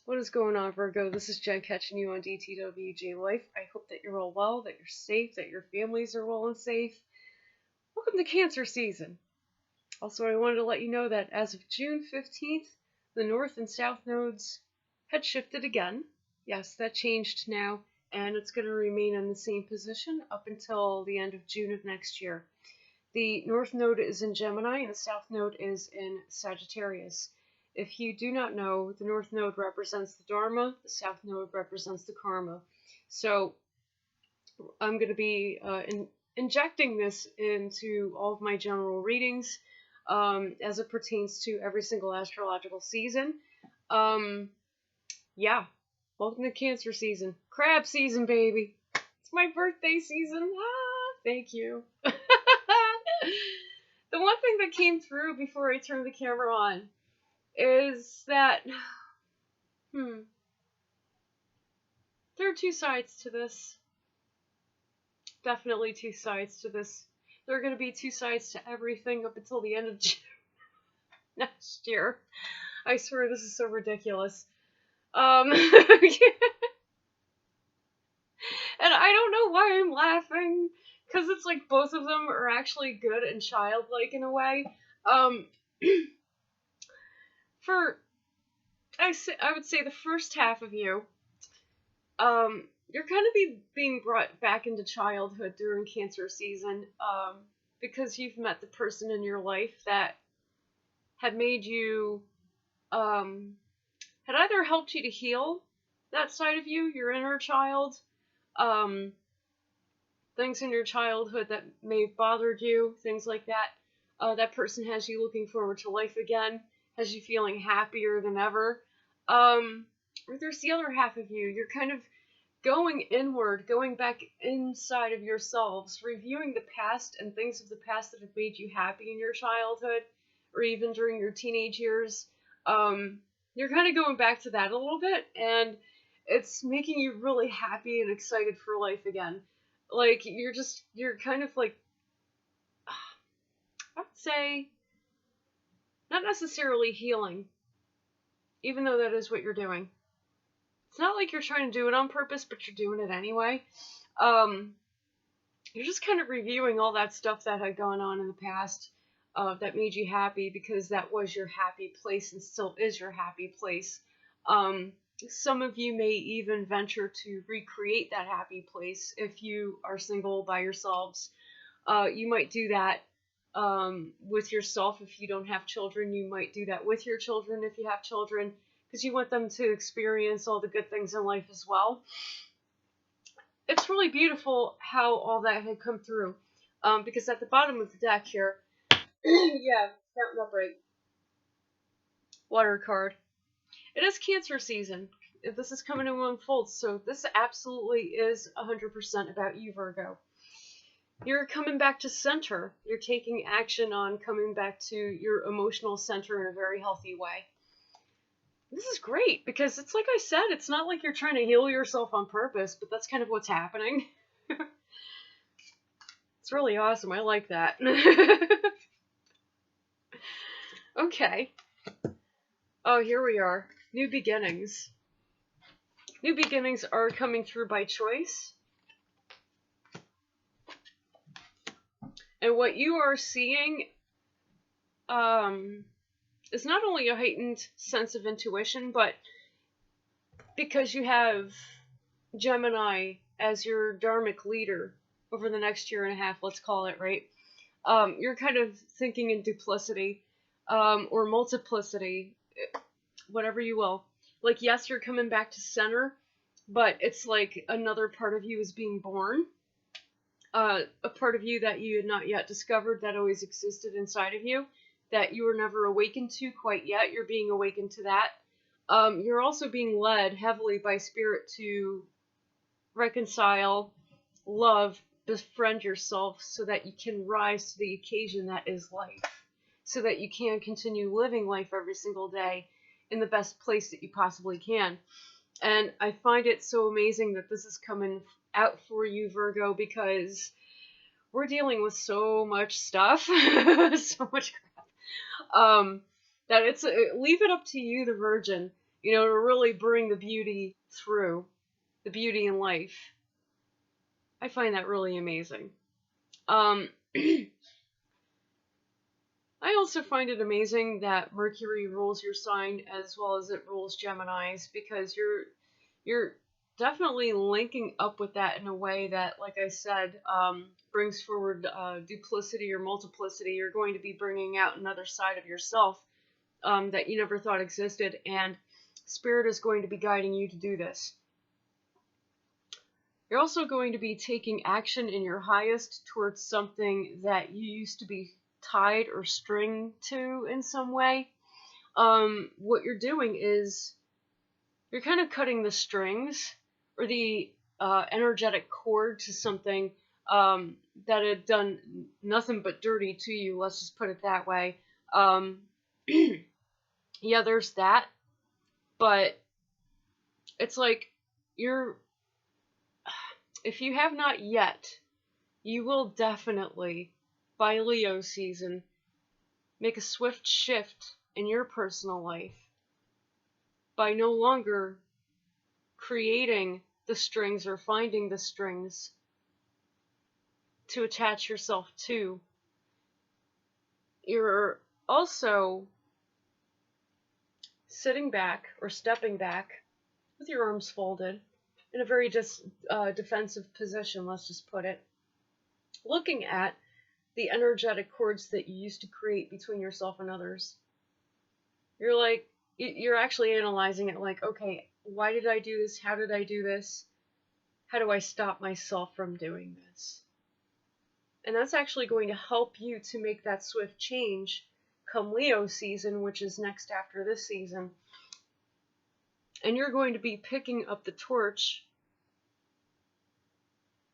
What is going on, Virgo? This is Jen catching you on DTWJLife. I hope that you're all well, that you're safe, that your families are well and safe. Welcome to Cancer season. Also, I wanted to let you know that as of June 15th, the North and South nodes had shifted again. Yes, that changed now, and it's going to remain in the same position up until the end of June of next year. The North node is in Gemini, and the South node is in Sagittarius. If you do not know, the North node represents the Dharma, the South node represents the Karma. So I'm going to be injecting this into all of my general readings as it pertains to every single astrological season. Yeah, welcome to Cancer season. Crab season, baby. It's my birthday season. Thank you. The one thing that came through before I turned the camera on is that, there are two sides to this. Definitely two sides to this. There are going to be two sides to everything up until the end of next year. I swear this is so ridiculous. And I don't know why I'm laughing, because it's like both of them are actually good and childlike in a way. I would say the first half of you, you're kind of being brought back into childhood during Cancer season, because you've met the person in your life that had made you, had either helped you to heal that side of you, your inner child, things in your childhood that may have bothered you, things like that. That person has you looking forward to life again, has you feeling happier than ever. Or there's the other half of you. You're kind of going inward, going back inside of yourselves, reviewing the past and things of the past that have made you happy in your childhood, or even during your teenage years. You're kind of going back to that a little bit, and it's making you really happy and excited for life again. Like, you're kind of like, I would say, not necessarily healing, even though that is what you're doing. It's not like you're trying to do it on purpose, but you're doing it anyway. You're just kind of reviewing all that stuff that had gone on in the past, that made you happy, because that was your happy place and still is your happy place. Some of you may even venture to recreate that happy place if you are single by yourselves. You might do that with yourself if you don't have children. You might do that with your children if you have children, because you want them to experience all the good things in life as well. It's really beautiful how all that had come through, because at the bottom of the deck here, yeah, counting up right, water card. It is Cancer season. This is coming to unfold, so this absolutely is 100% about you, Virgo. You're coming back to center. You're taking action on coming back to your emotional center in a very healthy way. This is great, because it's like I said, it's not like you're trying to heal yourself on purpose, but that's kind of what's happening. It's really awesome. I like that. Okay. Oh, here we are. New beginnings. New beginnings are coming through by choice. And what you are seeing is not only a heightened sense of intuition, but because you have Gemini as your dharmic leader over the next year and a half, let's call it, right? You're kind of thinking in duplicity, or multiplicity, whatever you will. Like, yes, you're coming back to center, but it's like another part of you is being born. A part of you that you had not yet discovered that always existed inside of you, that you were never awakened to quite yet. You're being awakened to that. You're also being led heavily by spirit to reconcile, love, befriend yourself so that you can rise to the occasion that is life, so that you can continue living life every single day in the best place that you possibly can. And I find it so amazing that this is coming out for you, Virgo, because we're dealing with so much stuff, so much crap, that it's leave it up to you, the Virgin, to really bring the beauty through, the beauty in life. I find that really amazing. I also find it amazing that Mercury rules your sign as well as it rules Gemini's, because you're definitely linking up with that in a way that, like I said, brings forward duplicity or multiplicity. You're going to be bringing out another side of yourself that you never thought existed, and Spirit is going to be guiding you to do this. You're also going to be taking action in your highest towards something that you used to be tied or stringed to in some way. What you're doing is you're kind of cutting the strings or the energetic cord to something that had done nothing but dirty to you. Let's just put it that way. Yeah, there's that, but it's like if you have not yet, you will definitely, by Leo season, make a swift shift in your personal life by no longer creating the strings or finding the strings to attach yourself to. You're also sitting back or stepping back with your arms folded in a very defensive position, let's just put it, looking at the energetic cords that you used to create between yourself and others. You're actually analyzing it like, okay, why did I do this? How did I do this? How do I stop myself from doing this? And that's actually going to help you to make that swift change come Leo season, which is next after this season. And you're going to be picking up the torch,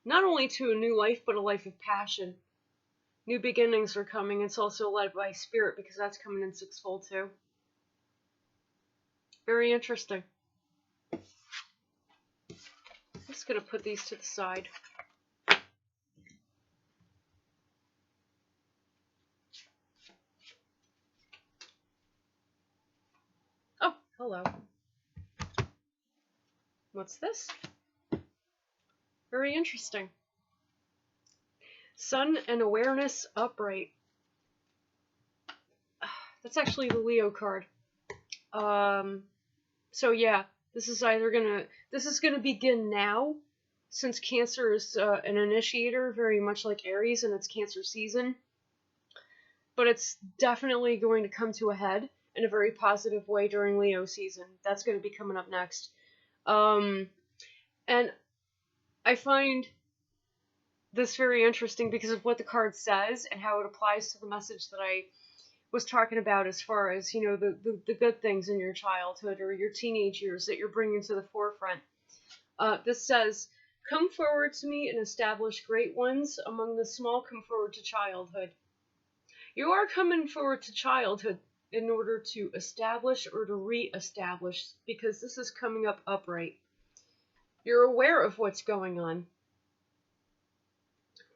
not only to a new life, but a life of passion. New beginnings are coming. It's also led by Spirit, because that's coming in sixfold too. Very interesting. I'm just going to put these to the side. Oh, hello. What's this? Very interesting. Sun and Awareness upright. That's actually the Leo card. So yeah, this is gonna begin now, since Cancer is an initiator, very much like Aries, and it's Cancer season. But it's definitely going to come to a head in a very positive way during Leo season. That's going to be coming up next. And I find this very interesting because of what the card says and how it applies to the message that I was talking about, as far as, the good things in your childhood or your teenage years that you're bringing to the forefront. This says, come forward to me and establish great ones. Among the small, come forward to childhood. You are coming forward to childhood in order to establish or to re-establish, because this is coming up upright. You're aware of what's going on,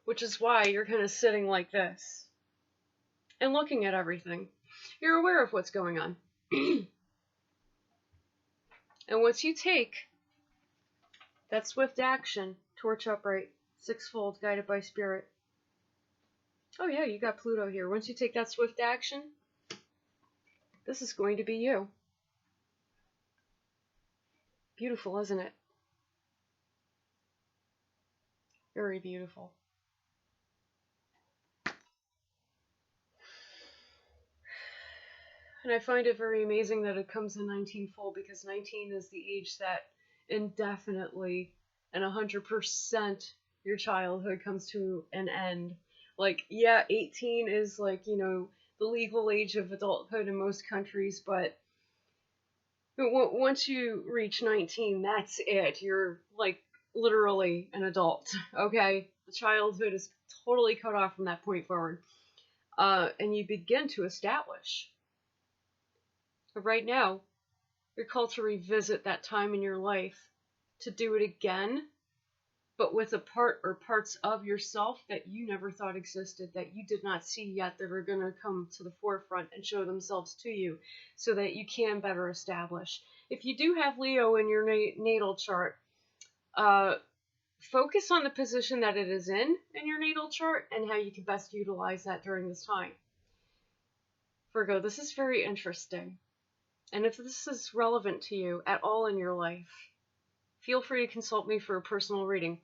which is why you're kind of sitting like this and looking at everything. You're aware of what's going on. And once you take that swift action, torch upright, sixfold, guided by Spirit. Oh yeah, you got Pluto here. Once you take that swift action, this is going to be you. Beautiful, isn't it? Very beautiful. And I find it very amazing that it comes in 19-fold, because 19 is the age that indefinitely and 100% your childhood comes to an end. Like, yeah, 18 is like, the legal age of adulthood in most countries, but once you reach 19, that's it. You're like literally an adult, okay? The childhood is totally cut off from that point forward. And you begin to establish. But right now, you're called to revisit that time in your life, to do it again, but with a part or parts of yourself that you never thought existed, that you did not see yet, that are going to come to the forefront and show themselves to you so that you can better establish. If you do have Leo in your natal chart, focus on the position that it is in your natal chart and how you can best utilize that during this time. Virgo, this is very interesting. And if this is relevant to you at all in your life, feel free to consult me for a personal reading.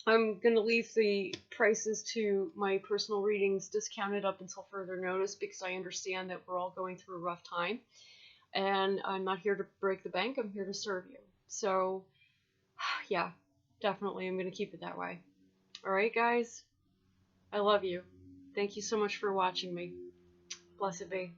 I'm going to leave the prices to my personal readings discounted up until further notice because I understand that we're all going through a rough time. And I'm not here to break the bank, I'm here to serve you. So, yeah, definitely I'm going to keep it that way. Alright, guys? I love you. Thank you so much for watching me. Blessed be.